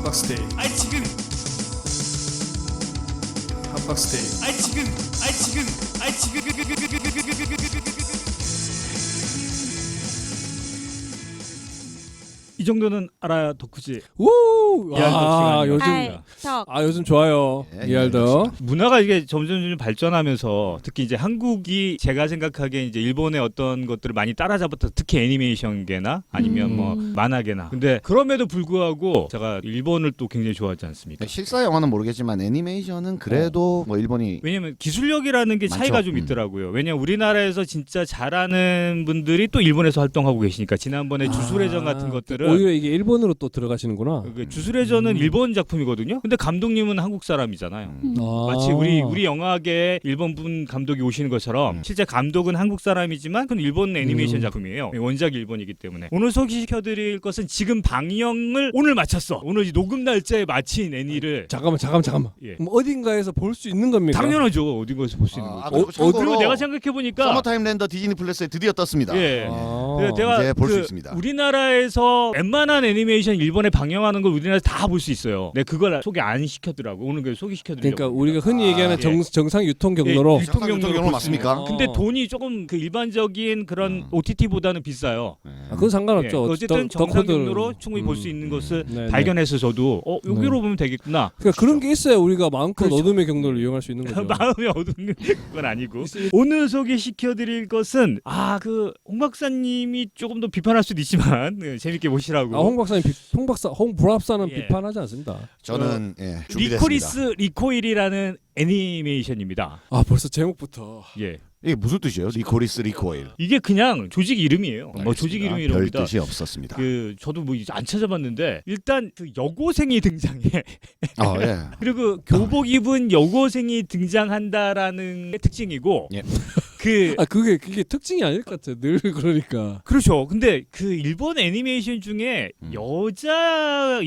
핫박스데이. 아이 지금 핫박스데이. 아이 지금 이 정도는 알아야 덕후지. 우! 이알덕 요즘 시간이요. 요즘 좋아요. 예, 이알덕. 문화가 이게 점점 발전하면서 특히 이제 한국이 제가 생각하기에 이제 일본의 어떤 것들을 많이 따라잡았다. 특히 애니메이션계나 아니면 뭐 만화계나. 근데 그럼에도 불구하고 제가 일본을 또 굉장히 좋아하지 않습니까? 실사 영화는 모르겠지만 애니메이션은 그래도 뭐 일본이 왜냐면 기술력이라는 게 차이가 많죠. 좀 있더라고요. 왜냐면 우리나라에서 진짜 잘하는 분들이 또 일본에서 활동하고 계시니까 지난번에 주술회전 같은 것들은 오히려 이게 일본으로 또 들어가시는구나. 주술회전은 일본 작품이거든요. 근데 감독님은 한국 사람이잖아요. 마치 우리 영화계에 일본 분 감독이 오시는 것처럼 실제 감독은 한국 사람이지만 그건 일본 애니메이션 작품이에요. 원작 일본이기 때문에 오늘 소개시켜드릴 것은 지금 방영을 오늘 마쳤어. 오늘 이 녹음 날짜에 마친 애니를 잠깐만. 예. 그럼 어딘가에서 볼 수 있는 겁니까? 당연하죠. 어딘가에서 볼 수 있는 거죠. 그리고 내가 생각해 보니까 서머타임 랜더 디즈니 플러스에 드디어 떴습니다. 예. 아. 그래서 내가 이제 볼 수 있습니다. 우리나라에서 웬만한 애니메이션 일본에 방영하는 걸 우리나라에서 다 볼 수 있어요. 내가 그걸 소개 안 시켜더라고. 오늘 그 소개시켜드리려고. 그러니까 우리가 흔히 얘기하는 예. 정상 유통 경로로. 유통 경로로 경로 맞습니까? 근데 돈이 조금 그 일반적인 그런 OTT보다는 비싸요. 그건 상관없죠. 예. 어쨌든 정상 경로로 충분히 볼 수 있는 것을 발견해서 저도 여기로 보면 되겠구나. 그러니까 그런 게 있어야 우리가 마음껏 그렇죠. 어둠의 경로를 이용할 수 있는 거죠. 마음이 어둡는 건 아니고 오늘 소개시켜드릴 것은 홍 박사님이 조금 더 비판할 수도 있지만 재밌게 보시라고. 홍 부랍사는 예. 비판하지 않습니다. 저는 준비됐습니다. 리코리스 리코일이라는 애니메이션입니다. 벌써 제목부터. 예. 이게 무슨 뜻이에요? 리코리스 리코일. 이게 그냥 조직 이름이에요. 뭐 조직 별 이름이랍니다. 뜻이 없었습니다. 저도 뭐 안 찾아봤는데 일단 그 여고생이 등장해. 예. 그리고 교복 입은 여고생이 등장한다라는 게 특징이고. 예. 그게 특징이 아닐 것 같아. 늘 그러니까. 그렇죠. 근데 그 일본 애니메이션 중에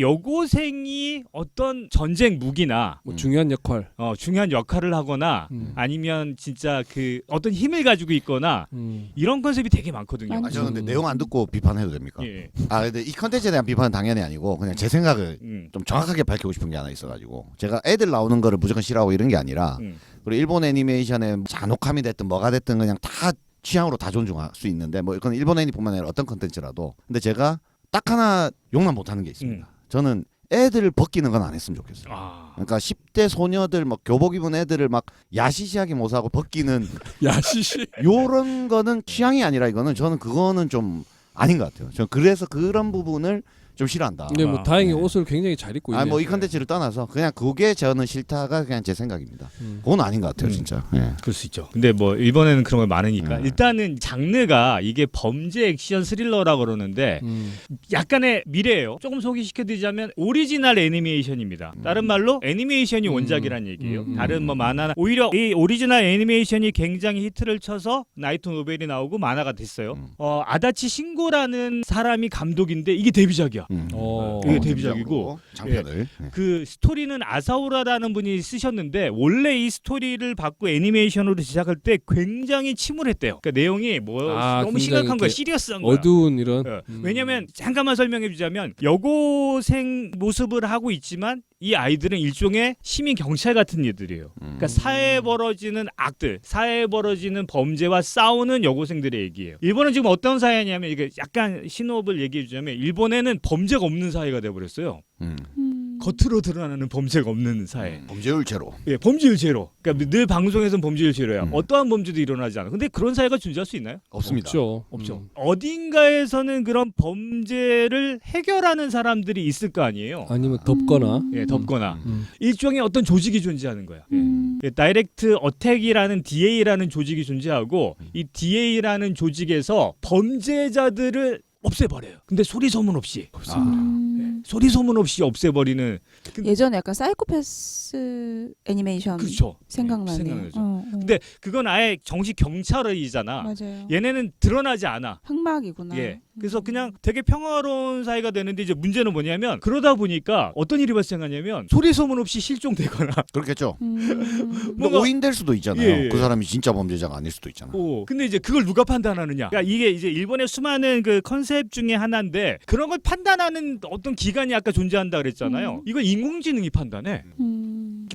여고생이 어떤 전쟁 무기나 뭐 중요한 역할. 중요한 역할을 하거나 아니면 진짜 그 어떤 힘을 가지고 있거나 이런 컨셉이 되게 많거든요. 저는 근데 내용 안 듣고 비판해도 됩니까? 예. 근데 이 컨텐츠에 대한 비판은 당연히 아니고 그냥 제 생각을 좀 정확하게 밝히고 싶은 게 하나 있어가지고 제가 애들 나오는 거를 무조건 싫어하고 이런 게 아니라 그리고 일본 애니메이션에 잔혹함이 됐든 뭐가 됐든 그냥 다 취향으로 다 존중할 수 있는데 뭐 이건 일본 애니뿐만 아니라 어떤 컨텐츠라도 근데 제가 딱 하나 용납 못하는 게 있습니다. 저는 애들 벗기는 건 안 했으면 좋겠어요. 그러니까 10대 소녀들 막 교복 입은 애들을 막 야시시하게 모사하고 벗기는 야시시 요런 거는 취향이 아니라 저는 그거는 좀 아닌 것 같아요. 저 그래서 그런 부분을 좀 싫어한다. 근데 뭐 다행히 옷을 굉장히 잘 입고 있네. 뭐 이 컨텐츠를 떠나서 그냥 그게 저는 싫다가 그냥 제 생각입니다. 그건 아닌 것 같아요, 진짜. 그럴 수 있죠. 근데 뭐 일본에는 그런 거 많으니까 일단은 장르가 이게 범죄 액션 스릴러라고 그러는데 약간의 미래예요. 조금 소개시켜드리자면 오리지널 애니메이션입니다. 다른 말로 애니메이션이 원작이란 얘기예요. 다른 뭐 만화나 오히려 이 오리지널 애니메이션이 굉장히 히트를 쳐서 라이트 노벨이 나오고 만화가 됐어요. 아다치 신고라는 사람이 감독인데 이게 데뷔작이야. 이게 데뷔작이고 장편을 그 스토리는 아사우라라는 분이 쓰셨는데 원래 이 스토리를 받고 애니메이션으로 시작할 때 굉장히 침울했대요. 그러니까 내용이 너무 심각한 거야, 시리어스한 거야. 어두운 이런. 왜냐면 잠깐만 설명해주자면 여고생 모습을 하고 있지만 이 아이들은 일종의 시민 경찰 같은 이들이에요. 그러니까 사회에 벌어지는 악들, 사회에 벌어지는 범죄와 싸우는 여고생들의 얘기예요. 일본은 지금 어떤 사회냐면 이게 약간 신호를 얘기해주자면 일본에는 범죄가 없는 사회가 돼버렸어요. 겉으로 드러나는 범죄가 없는 사회. 범죄율 제로. 예, 범죄율 제로. 그러니까 늘 방송에서는 범죄율 제로야. 어떠한 범죄도 일어나지 않아. 근데 그런 사회가 존재할 수 있나요? 없습니다. 없죠. 어딘가에서는 그런 범죄를 해결하는 사람들이 있을 거 아니에요. 아니면 덮거나. 예, 덮거나 일종의 어떤 조직이 존재하는 거야. 예, 다이렉트 어택이라는 DA라는 조직이 존재하고 이 DA라는 조직에서 범죄자들을 없애버려요. 근데 소리 소문 없이. 소리 소문 없이 없애버리는. 예전에 약간 사이코패스 애니메이션 그렇죠. 생각나네요. 생각나죠. 근데 그건 아예 정식 경찰이잖아. 맞아요. 얘네는 드러나지 않아. 흑막이구나. 예. 그래서 그냥 되게 평화로운 사이가 되는데 이제 문제는 뭐냐면 그러다 보니까 어떤 일이 발생하냐면 소리 소문 없이 실종되거나 그렇겠죠. 뭔가- 뭔가 오인될 수도 있잖아요. 예. 그 사람이 진짜 범죄자가 아닐 수도 있잖아. 근데 이제 그걸 누가 판단하느냐? 그러니까 이게 이제 일본의 수많은 그 컨셉 중에 하나인데 그런 걸 판단하는 어떤 기관이 아까 존재한다 그랬잖아요. 이걸 인공지능이 판단해.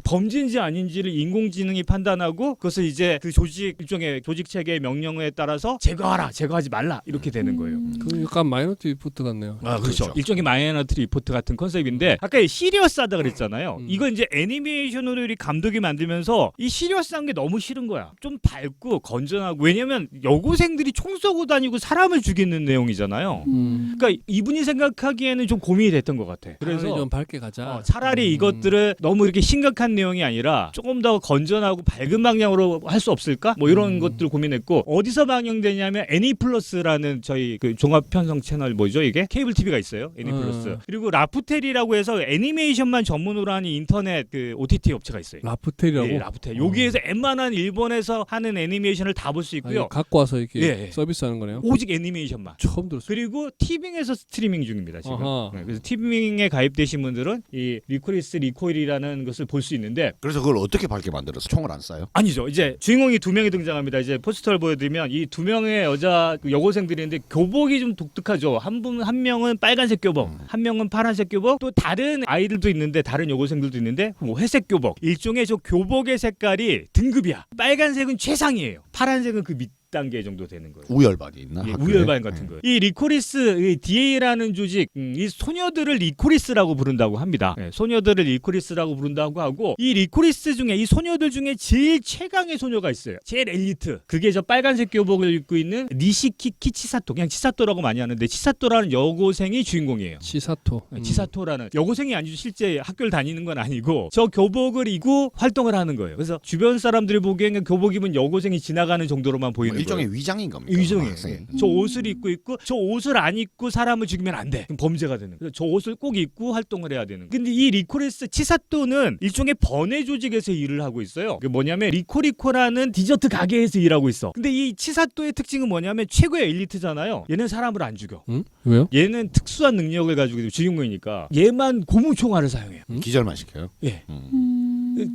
범죄인지 아닌지를 인공지능이 판단하고 그것을 이제 그 조직 일종의 조직 체계의 명령에 따라서 제거하라, 제거하지 말라 이렇게 되는 거예요. 그 약간 마이너티 리포트 같네요. 아, 그렇죠. 그렇죠. 일종의 마이너트 리포트 같은 컨셉인데 아까 이 시리어스하다 그랬잖아요. 이거 이제 애니메이션으로 우리 감독이 만들면서 이 시리어스한 게 너무 싫은 거야. 좀 밝고 건전하고 왜냐면 여고생들이 총 쏘고 다니고 사람을 죽이는 내용이잖아요. 그러니까 이분이 생각하기에는 좀 고민이 됐던 것 같아. 그래서 그래서 좀 밝게 가자. 차라리 이것들을 너무 이렇게 심각한 내용이 아니라 조금 더 건전하고 밝은 방향으로 할 수 없을까? 뭐 이런 것들 고민했고 어디서 방영되냐면 애니플러스라는 저희 그 종합 편성 채널 뭐죠 이게? 케이블 TV가 있어요. 애니플러스. 그리고 라프텔이라고 해서 애니메이션만 전문으로 하는 인터넷 그 OTT 업체가 있어요. 라프텔이라고. 예, 라프텔. 여기에서 웬만한 일본에서 하는 애니메이션을 다 볼 수 있고요. 아니, 갖고 와서 이렇게 예, 예. 서비스하는 거네요. 오직 애니메이션만. 처음 들었어요. 그리고 티빙에서 스트리밍 중입니다 지금. 아하. 네, 그래서 티빙에 가입되신 분들은 이 리코리스 리코일이라는 것을 볼 수 있는데 그래서 그걸 어떻게 밝게 만들어서 총을 안 쏴요? 아니죠. 이제 주인공이 두 명이 등장합니다. 이제 포스터를 보여드리면 이 두 명의 여자 여고생들인데 교복이 좀 독특하죠. 한 명은 빨간색 교복, 한 명은 파란색 교복, 또 다른 아이들도 있는데 다른 여고생들도 있는데 뭐 회색 교복. 일종의 저 교복의 색깔이 등급이야. 빨간색은 최상이에요. 파란색은 그 밑 단계 정도 되는 거예요. 우열반이 있나? 예, 학교에? 우열반 같은 거예요. 이 리코리스 이 DA라는 조직, 이 소녀들을 리코리스라고 부른다고 합니다. 예, 소녀들을 리코리스라고 부른다고 하고 이 리코리스 중에 이 소녀들 중에 제일 최강의 소녀가 있어요. 제일 엘리트. 그게 저 빨간색 교복을 입고 있는 니시키키 치사토. 그냥 치사토라고 많이 하는데 치사토라는 여고생이 주인공이에요. 치사토. 치사토라는 여고생이 아니죠. 실제 학교를 다니는 건 아니고 저 교복을 입고 활동을 하는 거예요. 그래서 주변 사람들이 보기에는 교복 입은 여고생이 지나가는 정도로만 보이는 일종의 거예요. 위장인 겁니다. 위장이에요. 학생이. 저 옷을 입고 있고 저 옷을 안 입고 사람을 죽이면 안 돼. 그럼 범죄가 되는. 그래서 저 옷을 꼭 입고 활동을 해야 되는. 근데 이 리코리스 치사토는 일종의 번외 조직에서 일을 하고 있어요. 그게 뭐냐면 리코리코라는 디저트 가게에서 일하고 있어. 근데 이 치사토의 특징은 뭐냐면 최고의 엘리트잖아요. 얘는 사람을 안 죽여. 응? 왜요? 얘는 특수한 능력을 가지고 있는 주인공이니까 얘만 고무총알을 사용해요. 기절만 시켜요. 예.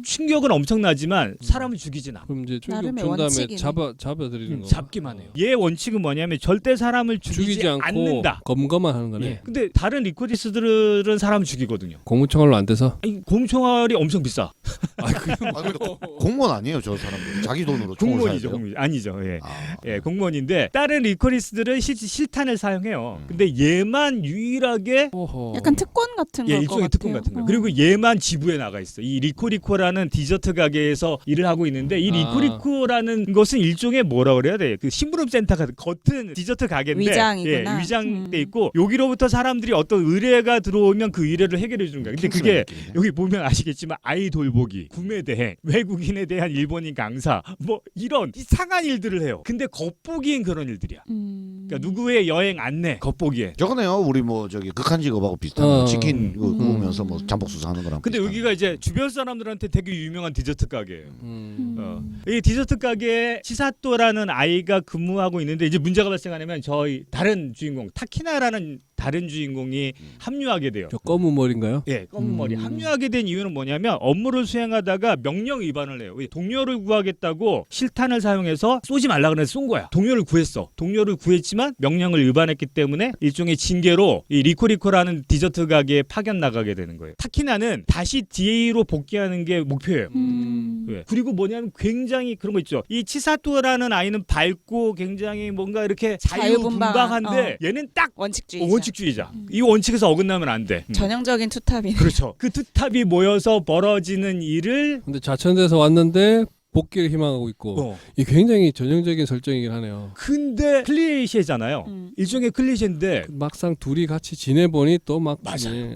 충격은 엄청나지만 사람을 죽이진 않아. 그럼 이제 충격 나름의 준 다음에 원칙이네. 잡아드리는 거. 잡기만 해요. 얘 원칙은 뭐냐면 절대 사람을 죽이지 않고 않는다. 검거만 하는 거네. 예. 근데 다른 리코리스들은 사람을 죽이거든요. 고무총알로 안 돼서. 아니, 공총알이 엄청 비싸. 아, 근데 공무원 아니에요, 저 사람들. 자기 돈으로 총을 공무원이죠. 사야 돼요? 공무원. 아니죠. 예. 아. 예, 공무원인데 다른 리코리스들은 실탄을 사용해요. 근데 얘만 유일하게 오호. 약간 특권 같은 예, 걸 일종의 특권 같은 거. 그리고 얘만 지부에 나가 있어. 이 리코리코라는 디저트 가게에서 일을 하고 있는데 이 리코리코라는 것은 일종의 뭐라 그래야 돼? 그 심부름 센터 같은 겉은 디저트 가게인데 위장이구나. 예, 위장돼 있고 여기로부터 사람들이 어떤 의뢰가 들어오면 그 의뢰를 해결해 주는 거야. 근데 그게 여기 보면 아시겠지만 아이 돌보기, 구매 대행, 외국인에 대한 일본인 강사 뭐 이런 이상한 일들을 해요. 근데 겉보기엔 그런 일들이야. 그러니까 누구의 여행 안내 겉보기에. 저거네요. 우리 뭐 저기 극한 직업하고 비슷한 거. 치킨 구우면서 뭐 잠복 수사하는 거랑. 근데 비슷한 여기가 이제 주변 사람들한테 되게 유명한 디저트 가게예요. 이 디저트 가게에 치사토라는 아이가 근무하고 있는데 이제 문제가 발생하냐면 저희 다른 주인공 타키나라는 다른 주인공이 합류하게 돼요. 저 검은 머리인가요? 예, 검은 머리. 합류하게 된 이유는 뭐냐면 업무를 수행하다가 명령 위반을 해요. 동료를 구하겠다고 실탄을 사용해서 쏘지 말라 그래서 쏜 거야. 동료를 구했어. 동료를 구했지만 명령을 위반했기 때문에 일종의 징계로 이 리코리코라는 디저트 가게에 파견 나가게 되는 거예요. 타키나는 다시 DA로 복귀하는 게 목표예요. 예. 그리고 뭐냐면 굉장히 그런 거 있죠. 이 치사토라는 아이는 밝고 굉장히 뭔가 이렇게 자유분방한데 얘는 딱 원칙주의자. 이 원칙에서 어긋나면 안 돼. 전형적인 투탑이네. 그렇죠. 그 투탑이 모여서 벌어지는 일을 근데 자천돼서 왔는데 복귀를 희망하고 있고 이게 굉장히 전형적인 설정이긴 하네요. 근데 클리셰잖아요. 일종의 클리셰인데 막상 둘이 같이 지내보니 또 막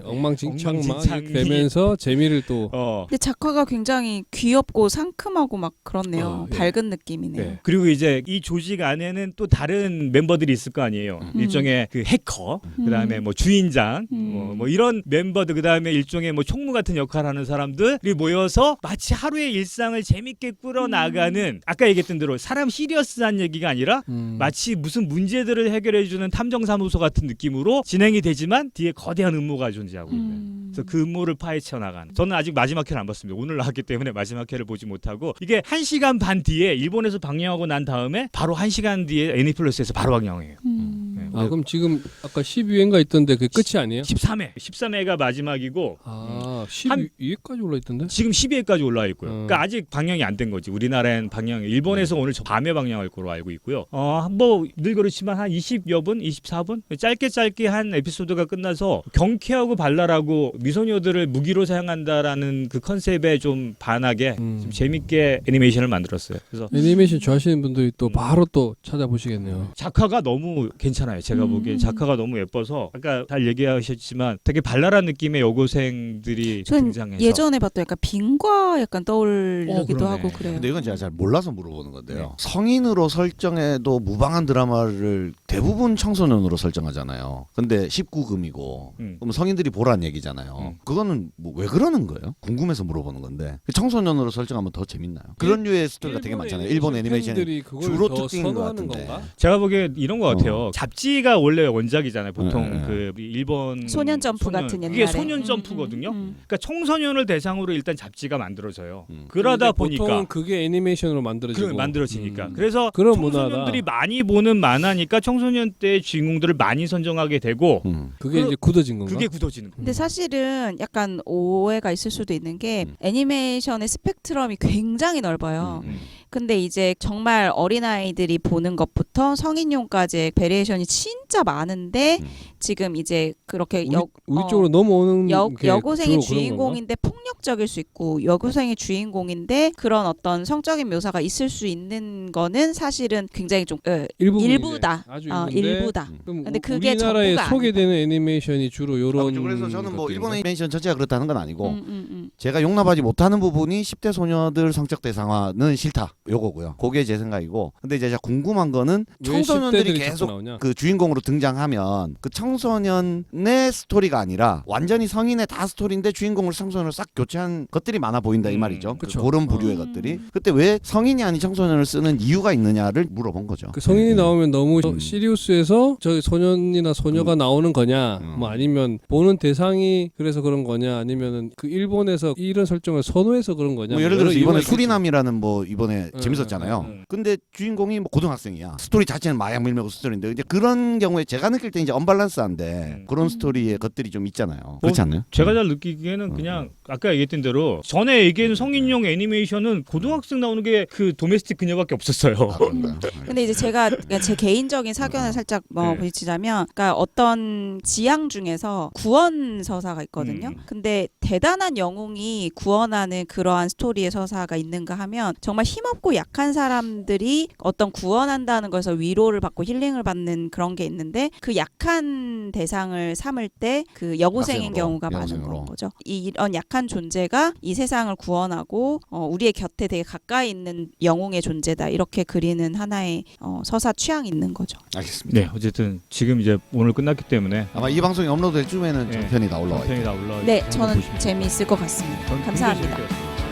엉망진창 막 되면서 재미를 또 근데 작화가 굉장히 귀엽고 상큼하고 막 그렇네요. 예. 밝은 느낌이네요. 네. 그리고 이제 이 조직 안에는 또 다른 멤버들이 있을 거 아니에요. 일종의 그 해커, 그다음에 뭐 주인장, 뭐 이런 멤버들, 그다음에 일종의 뭐 총무 같은 역할을 하는 사람들이 모여서 마치 하루의 일상을 재밌게 풀어나가는 아까 얘기했던 대로 사람 시리어스한 얘기가 아니라 마치 무슨 문제들을 해결해주는 탐정사무소 같은 느낌으로 진행이 되지만 뒤에 거대한 음모가 존재하고 있는. 그래서 그 음모를 파헤쳐 나간. 저는 아직 마지막 회를 안 봤습니다. 오늘 나왔기 때문에 마지막 회를 보지 못하고 이게 1시간 반 뒤에 일본에서 방영하고 난 다음에 바로 1시간 뒤에 애니플러스에서 바로 방영해요. 네, 아 그럼 지금 아까 12회인가 있던데 그게 끝이 아니에요? 13회가 마지막이고 아 12회까지 올라있던데? 지금 12회까지 올라와 있고요. 음. 그러니까 아직 방영이 안 된 거지. 우리나라엔 방영, 일본에서 오늘 밤에 방영할 거로 알고 있고요. 뭐 늘 그렇지만 한 20여 분, 24분 짧게 한 에피소드가 끝나서 경쾌하고 발랄하고 미소녀들을 무기로 사용한다라는 그 컨셉에 좀 반하게 좀 재밌게 애니메이션을 만들었어요. 그래서 애니메이션 좋아하시는 분들이 또 바로 또 찾아보시겠네요. 작화가 너무 괜찮아요. 제가 보기엔 작화가 너무 예뻐서 아까 잘 얘기하셨지만 되게 발랄한 느낌의 여고생들이 전 등장해서 예전에 봤던 약간 빙과 약간 떠올리기도 그러네. 하고 그래요. 근데 이건 제가 잘 몰라서 물어보는 건데요. 네. 성인으로 설정해도 무방한 드라마를 대부분 청소년으로 설정하잖아요. 근데 19금이고 그럼 성인들이 보란 얘기잖아요. 그거는 뭐 왜 그러는 거예요? 궁금해서 물어보는 건데 청소년으로 설정하면 더 재밌나요? 그런 류의 스토리가 되게 많잖아요. 일본 애니메이션이 주로 특징인 것 같은데. 제가 보기엔 이런 것 같아요. 잡지가 원래 원작이잖아요. 보통 네. 그 일본 소년 점프 같은 옛날에. 그게 소년 점프거든요. 그러니까 청소년을 대상으로 일단 잡지가 만들어져요. 그러다 보니까 보통 그게 애니메이션으로 만들어지고 만들어지니까. 그래서 그런 청소년들이 문화다. 많이 보는 만화니까 청소년 때의 주인공들을 많이 선정하게 되고 그게 이제 굳어진 건가? 그게 굳어지는 거예요. 근데 사실은 약간 오해가 있을 수도 있는 게 애니메이션의 스펙트럼이 굉장히 넓어요. 근데 이제 정말 어린아이들이 보는 것부터 성인용까지 베리에이션이 진짜 많은데 지금 이제 그렇게 우리 쪽으로 넘어오는 게 여고생이 주로 그런 주인공인데 폭력적일 수 있고 여고생이 주인공인데 그런 어떤 성적인 묘사가 있을 수 있는 거는 사실은 굉장히 좀 일부다. 아주 일부다. 그럼 근데 그게 우리나라에 전부가 소개되는 애니메이션이 주로 요런 그래서 저는 뭐 것들인가? 일본 애니메이션 전체가 그렇다는 건 아니고 음. 제가 용납하지 못하는 부분이 10대 소녀들 성적 대상화는 싫다. 요거고요. 그게 제 생각이고. 근데 이제 제가 궁금한 거는 왜 청소년들이 10대들이 자꾸 계속 나오냐? 그 주인공으로 등장하면 그 청소년의 스토리가 아니라 완전히 성인의 다 스토리인데 주인공을 청소년으로 싹 교체한 것들이 많아 보인다 이 말이죠. 그쵸. 그런 부류의 것들이. 그때 왜 성인이 아닌 청소년을 쓰는 이유가 있느냐를 물어본 거죠. 그 성인이 나오면 너무 시리우스에서 저 소년이나 소녀가 나오는 거냐, 뭐 아니면 보는 대상이 그래서 그런 거냐, 아니면은 그 일본에서 이런 설정을 선호해서 그런 거냐. 뭐 예를 여러 들어서 이유가 이번에 있겠죠. 수리남이라는 뭐 이번에 재밌었잖아요. 근데 주인공이 뭐 고등학생이야. 스토리 자체는 마약 밀매고 스토리인데 이제 그런 경우에 제가 느낄 때 이제 언밸런스한데 그런 스토리의 것들이 좀 있잖아요. 그렇지 않나요? 제가 잘 느끼기에는 그냥 아까 얘기했던 대로 전에 얘기한 성인용 애니메이션은 고등학생 나오는 게 그 도메스틱 그녀밖에 없었어요. 그런가요? 근데 이제 제가 그러니까 제 개인적인 사견을 살짝 네. 부딪히자면, 그러니까 어떤 지향 중에서 구원 서사가 있거든요. 근데 대단한 영웅이 구원하는 그러한 스토리의 서사가 있는가 하면 정말 힘없고 약한 사람들이 어떤 구원한다는 것에서 위로를 받고 힐링을 받는 그런 게 있는데 그 약한 대상을 삼을 때 그 여고생인 학생으로, 경우가 많은 여고생으로. 건 거죠. 이런 약한 존재가 이 세상을 구원하고 우리의 곁에 되게 가까이 있는 영웅의 존재다, 이렇게 그리는 하나의 서사 취향이 있는 거죠. 알겠습니다. 네, 어쨌든 지금 이제 오늘 끝났기 때문에 아마 이 방송이 업로드될 쯤에는 네. 전편이 다 올라와 있고. 편이 다 올라와. 네, 저는 재미있을 것 같습니다. 감사합니다.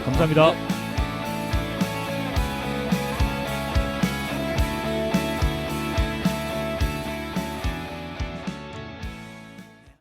감사합니다.